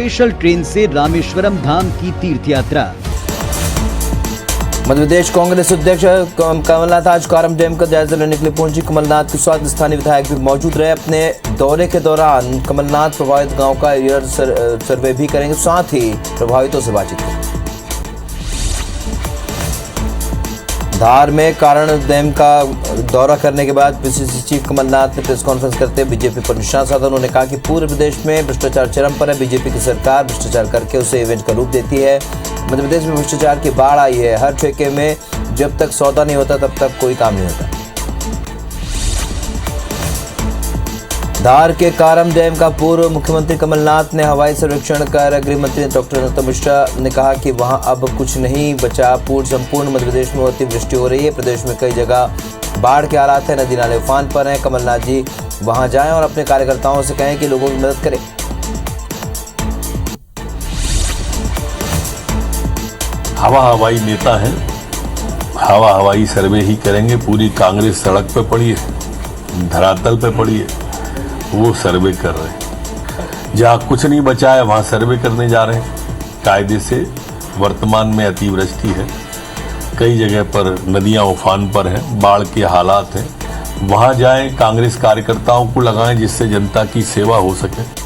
Special train से रामेश्वरम धाम की तीर्थ यात्रा। मध्य प्रदेश कांग्रेस अध्यक्ष कमलनाथ आज कारम डैम का जायजा लेने के लिए पहुंची। कमलनाथ के साथ स्थानीय विधायक भी मौजूद रहे। अपने दौरे के दौरान कमलनाथ प्रभावित गांव का एरियर सर्वे भी करेंगे, साथ ही प्रभावितों से बातचीत करेंगे। धार में कारण डैम का दौरा करने के बाद पीसीसी चीफ कमलनाथ ने प्रेस कॉन्फ्रेंस करते हुए बीजेपी पर निशाना साधा। उन्होंने कहा कि पूरे प्रदेश में भ्रष्टाचार चरम पर है। बीजेपी की सरकार भ्रष्टाचार करके उसे इवेंट का रूप देती है। मध्य प्रदेश में भ्रष्टाचार की बाढ़ आई है। हर ठेके में जब तक सौदा नहीं होता तब तक कोई काम नहीं होता। धार के कारम डैम का पूर्व मुख्यमंत्री कमलनाथ ने हवाई सर्वेक्षण कर गृह मंत्री डॉक्टर नरोत्तम मिश्रा ने कहा कि वहां अब कुछ नहीं बचा। संपूर्ण मध्य प्रदेश में अतिवृष्टि हो रही है। प्रदेश में कई जगह बाढ़ के हालात है, नदी नाले उफान पर हैं। कमलनाथ जी वहां जाएं और अपने कार्यकर्ताओं से कहें कि लोगों की मदद करें। हवाई नेता हैं, हवाई सर्वे ही करेंगे। पूरी कांग्रेस सड़क पे पड़ी है, धरातल पे पड़ी है, वो सर्वे कर रहे हैं। जहां कुछ नहीं बचा है वहां सर्वे करने जा रहे हैं कायदे से। वर्तमान में अतिवृष्टि है, कई जगह पर नदियां उफान पर हैं, बाढ़ के हालात हैं। वहां जाएं, कांग्रेस कार्यकर्ताओं को लगाएं जिससे जनता की सेवा हो सके।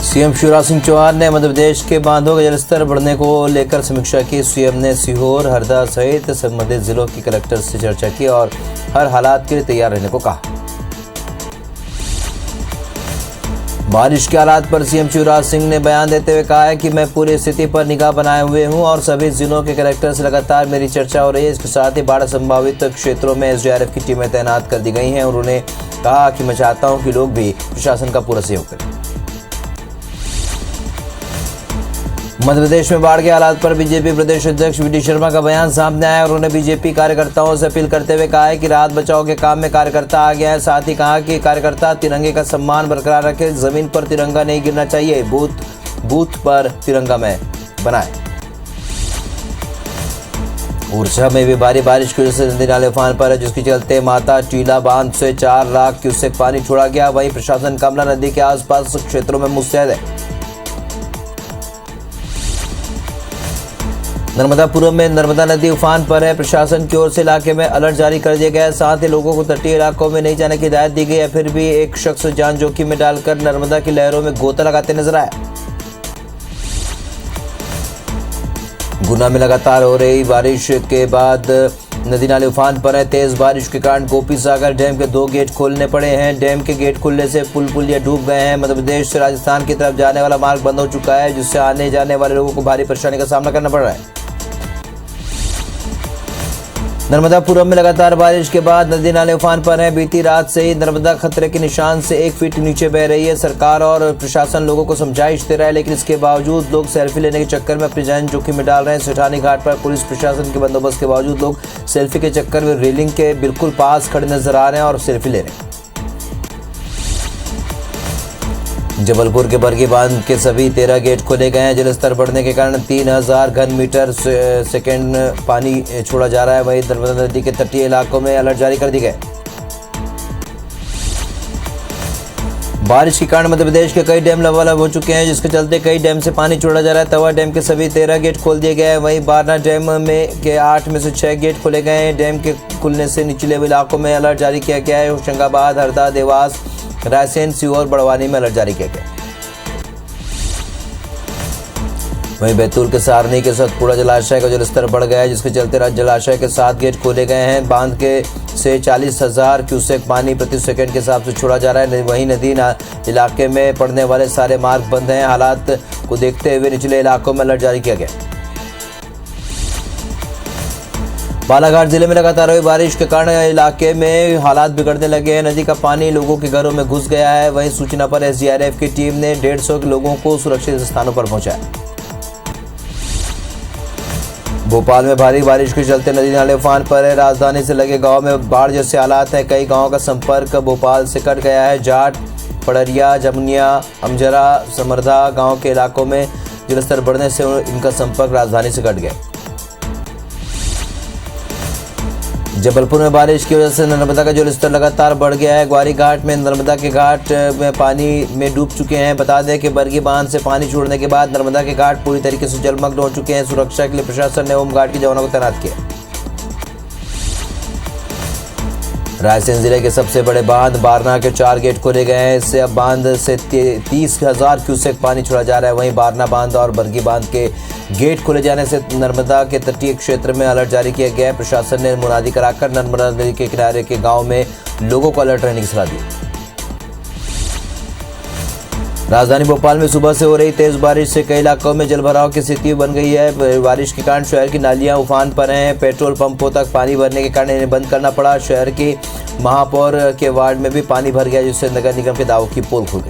सीएम शिवराज सिंह चौहान ने मध्य प्रदेश के बांधों का जलस्तर बढ़ने को लेकर समीक्षा की। सीएम ने सीहोर, हरदा सहित संबंधित जिलों के कलेक्टर से चर्चा की और हर हालात के लिए तैयार रहने को कहा। बारिश के हालात पर सीएम शिवराज सिंह ने बयान देते हुए कहा है कि मैं पूरी स्थिति पर निगाह बनाए हुए हूं और सभी जिलों के कलेक्टर से लगातार मेरी चर्चा हो रही है। इसके साथ ही बाढ़ संभावित क्षेत्रों में एसडीआरएफ की टीमें तैनात कर दी गई हैं। उन्होंने कहा कि मैं चाहता हूं कि लोग भी प्रशासन का पूरा सहयोग करें। मध्य प्रदेश में बाढ़ के हालात पर बीजेपी प्रदेश अध्यक्ष वी डी शर्मा का बयान सामने आया। उन्होंने बीजेपी कार्यकर्ताओं से अपील करते हुए कहा है कि राहत बचाव के काम में कार्यकर्ता आ गया है। साथ ही कहा कि कार्यकर्ता तिरंगे का सम्मान बरकरार रखे, जमीन पर तिरंगा नहीं गिरना चाहिए, बूथ पर तिरंगा में बनाए। ओरछा में भी भारी बारिश की वजह से नदी नाले उफान पर है, जिसके चलते माता टीला बांध से 4 लाख क्यूसेक पानी छोड़ा गया। वहीं प्रशासन कमला नदी के आसपास क्षेत्रों में मुस्तैद है। नर्मदापुरम में नर्मदा नदी उफान पर है। प्रशासन की ओर से इलाके में अलर्ट जारी कर दिया गया है। साथ ही लोगों को तटीय इलाकों में नहीं जाने की हिदायत दी गई है। फिर भी एक शख्स जान जोखिम में डालकर नर्मदा की लहरों में गोता लगाते नजर आया। गुना में लगातार हो रही बारिश के बाद नदी नाले उफान पर है। तेज बारिश के कारण गोपी सागर डैम के 2 गेट खोलने पड़े हैं। डैम के गेट खुलने से पुलिया डूब गए हैं। मध्य प्रदेश से राजस्थान की तरफ जाने वाला मार्ग बंद हो चुका है, जिससे आने जाने वाले लोगों को भारी परेशानी का सामना करना पड़ रहा है। नर्मदापुरम में लगातार बारिश के बाद नदी नाले उफान पर हैं। बीती रात से ही नर्मदा खतरे के निशान से 1 फीट नीचे बह रही है। सरकार और प्रशासन लोगों को समझाइश दे रहा है, लेकिन इसके बावजूद लोग सेल्फी लेने के चक्कर में अपनी जान जोखिम में डाल रहे हैं। सेठानी घाट पर पुलिस प्रशासन के बंदोबस्त के बावजूद लोग सेल्फी के चक्कर में रेलिंग के बिल्कुल पास खड़े नजर आ रहे हैं और सेल्फी ले रहे हैं। जबलपुर के बरगी बांध के सभी 13 गेट खोले गए हैं। जलस्तर बढ़ने के कारण 3000 घन मीटर सेकेंड पानी छोड़ा जा रहा है। वहीं नर्मदा नदी के तटीय इलाकों में अलर्ट जारी कर दी गए। बारिश के कारण मध्य प्रदेश के कई डैम लबालब हो चुके हैं, जिसके चलते कई डैम से पानी छोड़ा जा रहा है। तवा डैम के सभी 13 गेट खोल दिए गए हैं। वहीं बारना डैम में के 8 में से 6 गेट खोले गए हैं। डैम के खुलने से निचले इलाकों में अलर्ट जारी किया गया है। होशंगाबाद, हरदा, देवास, रायसेन, सीहोर, बड़वानी में अलर्ट जारी किया गया। वहीं बैतूल के सारनी के सतपुड़ा जलाशय का जलस्तर बढ़ गया है, जिसके चलते जलाशय के 7 गेट खोले गए हैं। बांध के से 40,000 क्यूसेक पानी प्रति सेकंड के हिसाब से छोड़ा जा रहा है। वहीं नदी इलाके में पड़ने वाले सारे मार्ग बंद हैं। हालात को देखते हुए निचले इलाकों में अलर्ट जारी किया गया। बालाघाट जिले में लगातार हुई बारिश के कारण इलाके में हालात बिगड़ने लगे हैं। नदी का पानी लोगों के घरों में घुस गया है। वहीं सूचना पर एसडीआरएफ की टीम ने 150 लोगों को सुरक्षित स्थानों पर पहुंचाया। भोपाल में भारी बारिश के चलते नदी नाले उफान पर है। राजधानी से लगे गांव में बाढ़ जैसे हालात हैं। कई गांवों का संपर्क भोपाल से कट गया है। जाट, पड़रिया, जमुनिया, अमजरा, समरधा गांव के इलाकों में जलस्तर बढ़ने से इनका संपर्क राजधानी से कट गया। जबलपुर में बारिश की वजह से नर्मदा का जलस्तर लगातार बढ़ गया है। ग्वारी घाट में नर्मदा के घाट में पानी में डूब चुके हैं। बता दें कि बरगी बांध से पानी छोड़ने के बाद नर्मदा के घाट पूरी तरीके से जलमग्न हो चुके हैं। सुरक्षा के लिए प्रशासन ने होमगार्ड के जवानों को तैनात किया। रायसेन जिले के सबसे बड़े बांध बारना के 4 गेट खोले गए हैं। इससे अब बांध से 30,000 क्यूसेक पानी छोड़ा जा रहा है। वहीं बारना बांध और बरगी बांध के गेट खोले जाने से नर्मदा के तटीय क्षेत्र में अलर्ट जारी किया गया है। प्रशासन ने मुनादी कराकर नर्मदा नदी के किनारे के गांव में लोगों को अलर्ट रहने की सलाह दी। राजधानी भोपाल में सुबह से हो रही तेज बारिश से कई इलाकों में जलभराव की स्थिति बन गई है। बारिश के कारण शहर की नालियां उफान पर हैं। पेट्रोल पंपों तक पानी भरने के कारण इन्हें बंद करना पड़ा। शहर की महापौर के वार्ड में भी पानी भर गया, जिससे नगर निगम के दावों की पोल खुल गई।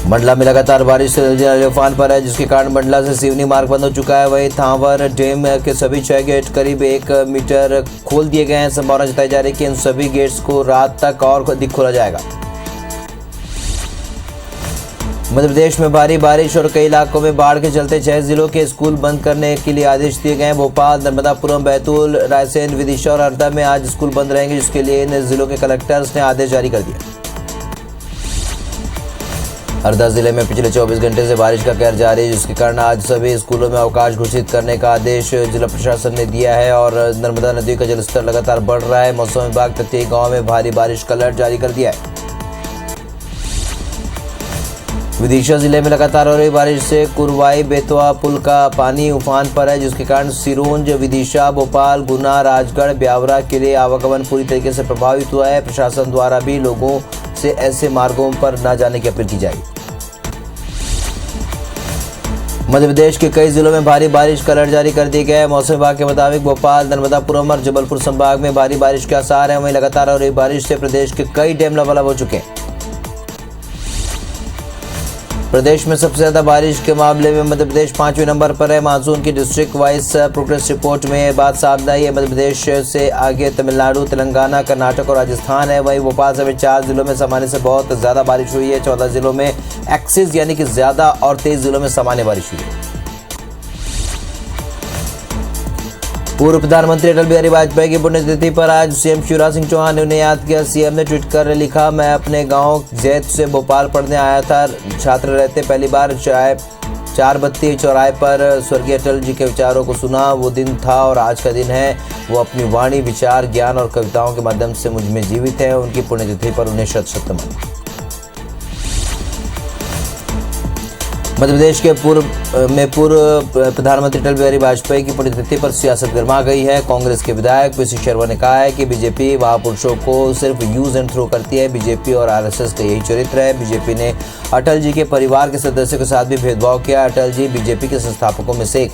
मंडला में लगातार बारिश से नदी नाले उफान पर है, जिसके कारण मंडला से सिवनी मार्ग बंद हो चुका है। वहीं थांवर डैम के सभी 6 गेट करीब 1 मीटर खोल दिए गए हैं। संभावना जताई जा रही है कि इन सभी गेट्स को रात तक और अधिक खोला जाएगा। मध्य प्रदेश में भारी बारिश और कई इलाकों में बाढ़ के चलते 6 जिलों के स्कूल बंद करने के लिए आदेश दिए गए हैं। भोपाल, नर्मदापुरम, बैतूल, रायसेन, विदिशा और हरदा में आज स्कूल बंद रहेंगे, जिसके लिए इन जिलों के कलेक्टर्स ने आदेश जारी कर दिया। हरदा जिले में पिछले 24 घंटे से बारिश का कहर जारी है, जिसके कारण आज सभी स्कूलों में अवकाश घोषित करने का आदेश जिला प्रशासन ने दिया है। और नर्मदा नदी का जलस्तर लगातार बढ़ रहा है। मौसम विभाग प्रत्येक गाँव में भारी बारिश का अलर्ट जारी कर दिया है। विदिशा जिले में लगातार हो रही बारिश से कुरवाई बेतवा पुल का पानी उफान पर है, जिसके कारण सिरोंज, विदिशा, भोपाल, गुना, राजगढ़, ब्यावरा के लिए आवागमन पूरी तरीके से प्रभावित हुआ है। प्रशासन द्वारा भी लोगों से ऐसे मार्गों पर न जाने की अपील की जाएगी। मध्य प्रदेश के कई जिलों में भारी बारिश का अलर्ट जारी कर दिया गया है। मौसम विभाग के मुताबिक भोपाल, नर्मदापुरम और जबलपुर संभाग में भारी बारिश के आसार हैं। वहीं लगातार हो रही बारिश से प्रदेश के कई डैम लबालब हो चुके हैं। प्रदेश में सबसे ज्यादा बारिश के मामले में मध्य प्रदेश 5वें नंबर पर है। मानसून की डिस्ट्रिक्ट वाइज प्रोग्रेस रिपोर्ट में ये बात सामने आई है। मध्य प्रदेश से आगे तमिलनाडु, तेलंगाना, कर्नाटक और राजस्थान है। वहीं भोपाल समेत 4 जिलों में सामान्य से बहुत ज्यादा बारिश हुई है। 14 जिलों में एक्सिस यानी कि ज्यादा और 23 जिलों में सामान्य बारिश हुई है। पूर्व प्रधानमंत्री अटल बिहारी वाजपेयी की पुण्यतिथि पर आज सीएम शिवराज सिंह चौहान ने उन्हें याद किया। सीएम ने ट्वीट कर लिखा, मैं अपने गांव जैत से भोपाल पढ़ने आया था। छात्र रहते पहली बार चार बत्ती चौराहे पर स्वर्गीय अटल जी के विचारों को सुना। वो दिन था और आज का दिन है। वो अपनी वाणी, विचार, ज्ञान और कविताओं के माध्यम से मुझ में जीवित है। उनकी पुण्यतिथि पर उन्हें शत नमन। मध्य प्रदेश के पूर्व प्रधानमंत्री अटल बिहारी वाजपेयी की पुण्यतिथि पर सियासत गर्मा गई है। कांग्रेस के विधायक पीसी शर्मा ने कहा है कि बीजेपी महापुरुषों को सिर्फ यूज एंड थ्रो करती है। बीजेपी और आरएसएस का यही चरित्र है। बीजेपी ने अटल जी के परिवार के सदस्यों के साथ भी भेदभाव किया। अटल जी बीजेपी के संस्थापकों में से एक।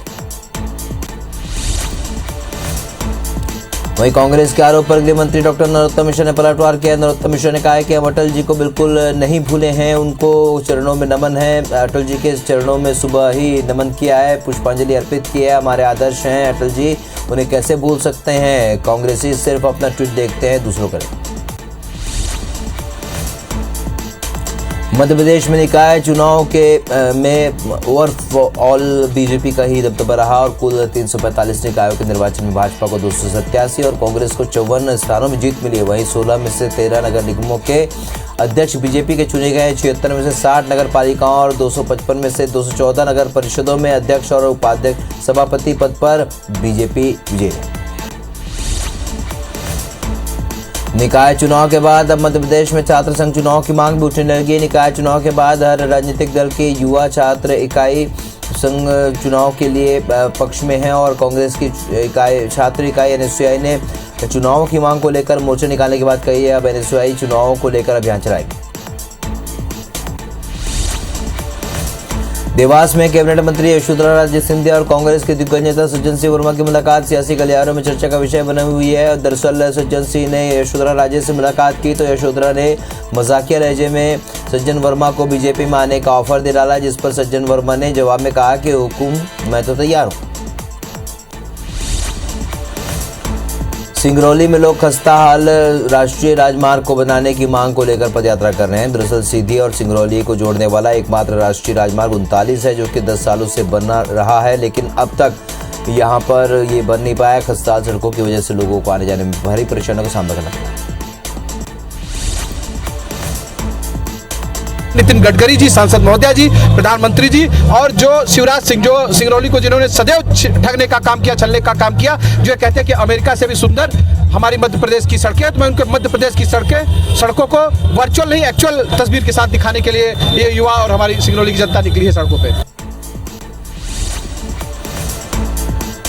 वहीं कांग्रेस के आरोप पर गृह मंत्री डॉक्टर नरोत्तम मिश्रा ने पलटवार किया। नरोत्तम मिश्रा ने कहा है कि हम अटल जी को बिल्कुल नहीं भूले हैं। उनको चरणों में नमन है। अटल जी के चरणों में सुबह ही नमन किया है, पुष्पांजलि अर्पित की है। हमारे आदर्श हैं अटल जी, उन्हें कैसे भूल सकते हैं। कांग्रेसी सिर्फ अपना ट्वीट देखते हैं, दूसरों करें। मध्य प्रदेश में निकाय चुनाव के में ओवरऑल बीजेपी का ही दबदबा रहा और कुल 345 निकायों के निर्वाचन में भाजपा को 287 और कांग्रेस को 54 स्थानों में जीत मिली है। वहीं 16 में से 13 नगर निगमों के अध्यक्ष बीजेपी के चुने गए। 76 में से 60 नगर पालिकाओं और 255 में से 214 नगर परिषदों में अध्यक्ष और उपाध्यक्ष सभापति पद पर बीजेपी विजयी है। निकाय चुनाव के बाद अब मध्य प्रदेश में छात्र संघ चुनाव की मांग भी उठने लगी। निकाय चुनाव के बाद हर राजनीतिक दल की युवा छात्र इकाई संघ चुनाव के लिए पक्ष में है और कांग्रेस की छात्र इकाई एनएसयूआई ने चुनावों की मांग को लेकर मोर्चा निकालने की बात कही है। अब एनएसयूआई चुनावों को लेकर अभियान चलाएगी। देवास में कैबिनेट मंत्री यशोधरा राजे सिंधिया और कांग्रेस के दिग्गज नेता सज्जन सिंह वर्मा की मुलाकात सियासी गलियारों में चर्चा का विषय बनी हुई है। दरअसल सज्जन सिंह ने यशोधरा राजे से मुलाकात की तो यशोधरा ने मजाकिया लहजे में सज्जन वर्मा को बीजेपी में आने का ऑफर दे डाला, जिस पर सज्जन वर्मा ने जवाब में कहा कि हुकुम, मैं तो तैयार हूँ। सिंगरौली में लोग खस्ता हाल राष्ट्रीय राजमार्ग को बनाने की मांग को लेकर पदयात्रा कर रहे हैं। दरअसल सीधी और सिंगरौली को जोड़ने वाला एकमात्र राष्ट्रीय राजमार्ग 39 है, जो कि 10 सालों से बना रहा है, लेकिन अब तक यहाँ पर ये बन नहीं पाया। खस्ता सड़कों की वजह से लोगों को आने जाने में भारी परेशानियों का सामना करना पड़ा। नितिन गडकरी जी, सांसद महोदया जी, प्रधानमंत्री जी और जो शिवराज सिंह, जो सिंगरौली को जिन्होंने सदैव ठगने का काम किया, छलने का काम किया, जो कहते हैं कि अमेरिका से भी सुंदर हमारी मध्य प्रदेश की सड़कें, तो मैं उनके मध्य प्रदेश की सड़कों को वर्चुअल नहीं एक्चुअल तस्वीर के साथ दिखाने के लिए ये युवा और हमारी सिंगरौली की जनता निकली है सड़कों पे।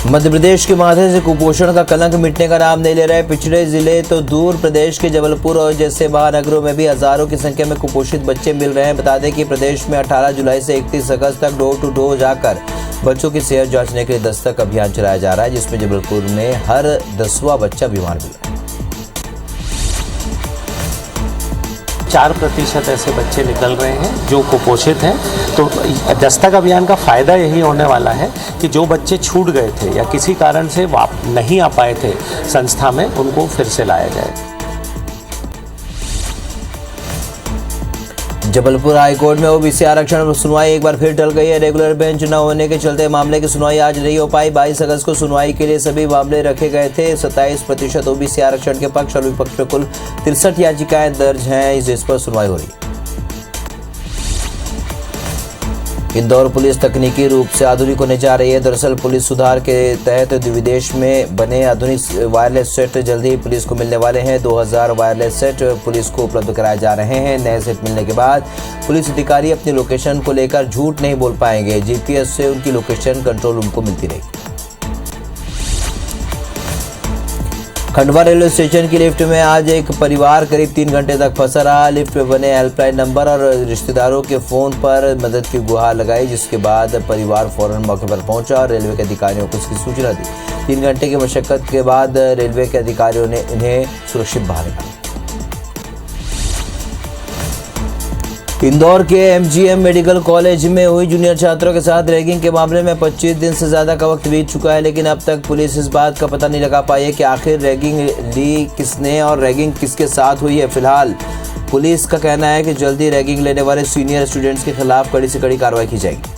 मध्य प्रदेश के माथे से कुपोषण का कलंक मिटने का नाम नहीं ले रहे। पिछड़े जिले तो दूर, प्रदेश के जबलपुर और जैसे महानगरों में भी हजारों की संख्या में कुपोषित बच्चे मिल रहे हैं। बता दें कि प्रदेश में 18 जुलाई से 31 अगस्त तक डोर टू डोर जाकर बच्चों की सेहत जांचने के लिए दस्तक अभियान चलाया जा रहा है, जिसमें जबलपुर में हर 10वां बच्चा बीमार मिला। 4% ऐसे बच्चे निकल रहे हैं जो कुपोषित हैं। तो दस्तक अभियान का फ़ायदा यही होने वाला है कि जो बच्चे छूट गए थे या किसी कारण से नहीं आ पाए थे संस्था में, उनको फिर से लाया जाए। जबलपुर हाईकोर्ट में ओबीसी आरक्षण पर सुनवाई एक बार फिर टल गई है। रेगुलर बेंच न होने के चलते मामले की सुनवाई आज नहीं हो पाई। 22 अगस्त को सुनवाई के लिए सभी मामले रखे गए थे। 27% ओबीसी आरक्षण के पक्ष और विपक्ष में कुल 63 याचिकाएं दर्ज हैं, जिस पर सुनवाई हो रही है। इंदौर पुलिस तकनीकी रूप से आधुनिक होने जा रही है। दरअसल पुलिस सुधार के तहत विदेश में बने आधुनिक वायरलेस सेट जल्द ही पुलिस को मिलने वाले हैं। 2000 वायरलेस सेट पुलिस को उपलब्ध कराए जा रहे हैं। नए सेट मिलने के बाद पुलिस अधिकारी अपनी लोकेशन को लेकर झूठ नहीं बोल पाएंगे। जीपीएस से उनकी लोकेशन कंट्रोल रूम को मिलती रहेगी। खंडवा रेलवे स्टेशन की लिफ्ट में आज एक परिवार करीब 3 घंटे तक फंसा रहा। लिफ्ट में बने हेल्पलाइन नंबर और रिश्तेदारों के फोन पर मदद की गुहार लगाई, जिसके बाद परिवार फौरन मौके पर पहुंचा और रेलवे के अधिकारियों को इसकी सूचना दी। 3 घंटे की मशक्कत के बाद रेलवे के अधिकारियों ने इन्हें सुरक्षित बाहर निकाला। इंदौर के एमजीएम मेडिकल कॉलेज में हुई जूनियर छात्रों के साथ रैगिंग के मामले में 25 दिन से ज्यादा का वक्त बीत चुका है, लेकिन अब तक पुलिस इस बात का पता नहीं लगा पाई है कि आखिर रैगिंग ली किसने और रैगिंग किसके साथ हुई है। फिलहाल पुलिस का कहना है कि जल्दी रैगिंग लेने वाले सीनियर स्टूडेंट्स के खिलाफ कड़ी से कड़ी कार्रवाई की जाएगी।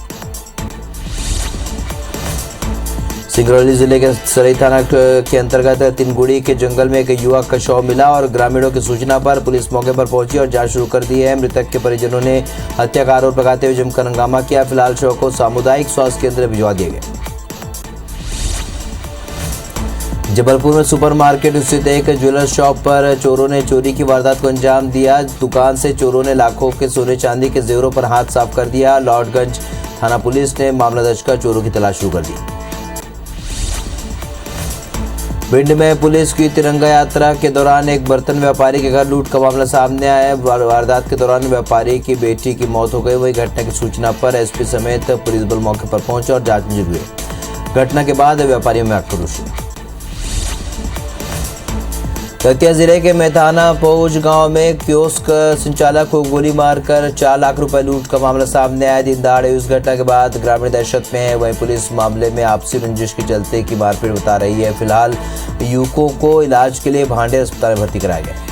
सिंगरौली जिले के सरई थाना के अंतर्गत तिनगुड़ी के जंगल में एक युवक का शव मिला और ग्रामीणों की सूचना पर पुलिस मौके पर पहुंची और जांच शुरू कर दी है। मृतक के परिजनों ने हत्या का आरोप लगाते हुए जमकर हंगामा किया। फिलहाल शव को सामुदायिक स्वास्थ्य केंद्र भिजवा दिया गया। जबलपुर में सुपरमार्केट स्थित एक ज्वेलर्स शॉप पर चोरों ने चोरी की वारदात को अंजाम दिया। दुकान से चोरों ने लाखों के सोने चांदी के जेवरों पर हाथ साफ कर दिया। लॉर्डगंज थाना पुलिस ने मामला दर्ज कर चोरों की तलाश शुरू कर दी। भिंड में पुलिस की तिरंगा यात्रा के दौरान एक बर्तन व्यापारी के घर लूट का मामला सामने आया है। वारदात के दौरान व्यापारी की बेटी की मौत हो गई। वही घटना की सूचना पर एसपी समेत पुलिस बल मौके पर पहुंचे और जांच में जुट गए। घटना के बाद व्यापारियों में आक्रोश। दतिया जिले के मैथाना पहुंच गांव में कियोस्क संचालक को गोली मारकर 4 लाख रुपए लूट का मामला सामने आया। दिन दहाड़े इस घटना के बाद ग्रामीण दहशत में है। वहीं पुलिस मामले में आपसी रंजिश के चलते की मारपीट बता रही है। फिलहाल युवकों को इलाज के लिए भांडेर अस्पताल में भर्ती कराया गया।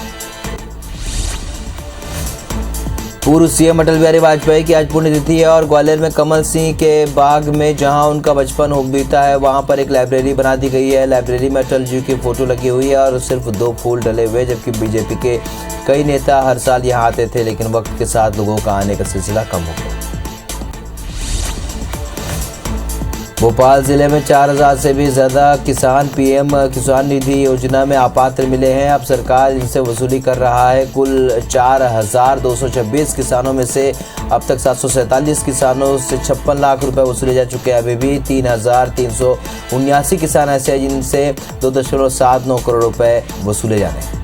पूर्व सीएम अटल बिहारी वाजपेयी की आज पुण्यतिथि है और ग्वालियर में कमल सिंह के बाग में जहां उनका बचपन हो बीता है, वहां पर एक लाइब्रेरी बना दी गई है। लाइब्रेरी में अटल जी की फोटो लगी हुई है और सिर्फ 2 फूल डले हुए, जबकि बीजेपी के कई नेता हर साल यहां आते थे, लेकिन वक्त के साथ लोगों का आने का सिलसिला कम हो गया। भोपाल जिले में 4000 से भी ज्यादा किसान पीएम किसान निधि योजना में अपात्र मिले हैं। अब सरकार इनसे वसूली कर रहा है। कुल 4226 किसानों में से अब तक 747 किसानों से 56 लाख रुपए वसूले जा चुके हैं। अभी भी 3379 किसान ऐसे हैं जिनसे 2.79 करोड़ रुपए वसूले जाने हैं।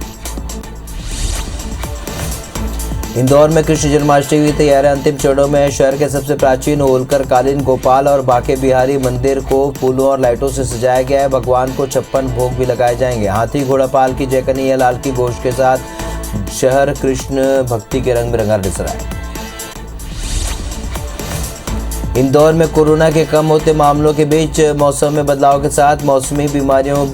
इंदौर में कृष्ण जन्माष्टमी की तैयारियां अंतिम चरणों में है। शहर के सबसे प्राचीन होलकर कालीन गोपाल और बाके बिहारी मंदिर को फूलों और लाइटों से सजाया गया है। भगवान को 56 भोग भी लगाए जाएंगे। हाथी घोड़ा पाल की जय कन्हैया लाल की घोष के साथ शहर कृष्ण भक्ति के रंग में रंगा नजर आए। इंदौर में कोरोना के कम होते मामलों के बीच मौसम में बदलाव के साथ मौसमी बीमारियों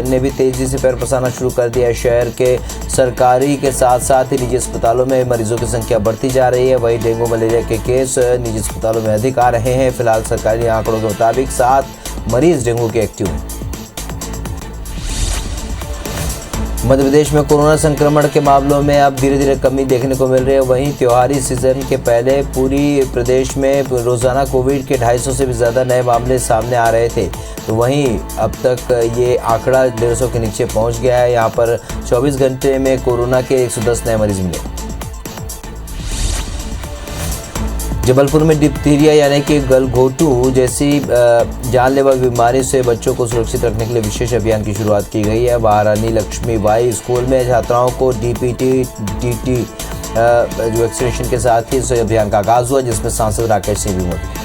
ने भी तेजी से पैर पसारना शुरू कर दिया है। शहर के सरकारी के साथ साथ ही निजी अस्पतालों में मरीजों की संख्या बढ़ती जा रही है। वहीं डेंगू मलेरिया के केस निजी अस्पतालों में अधिक आ रहे हैं। फिलहाल सरकारी आंकड़ों के मुताबिक 7 मरीज डेंगू के एक्टिव हैं। मध्य प्रदेश में कोरोना संक्रमण के मामलों में अब धीरे धीरे कमी देखने को मिल रही है। वहीं त्योहारी सीजन के पहले पूरी प्रदेश में रोजाना कोविड के 250 से भी ज़्यादा नए मामले सामने आ रहे थे, तो वहीं अब तक ये आंकड़ा 150 के नीचे पहुंच गया है। यहाँ पर 24 घंटे में कोरोना के 110 नए मरीज मिले। जबलपुर में डिप्थीरिया यानी कि गलघोटू जैसी जानलेवा बीमारी से बच्चों को सुरक्षित रखने के लिए विशेष अभियान की शुरुआत की गई है। महारानी लक्ष्मीबाई स्कूल में छात्राओं को डीपीटी डीटी जो वैक्सीनेशन के साथ ही इस अभियान का आगाज हुआ, जिसमें सांसद राकेश सिंह भी मौजूद।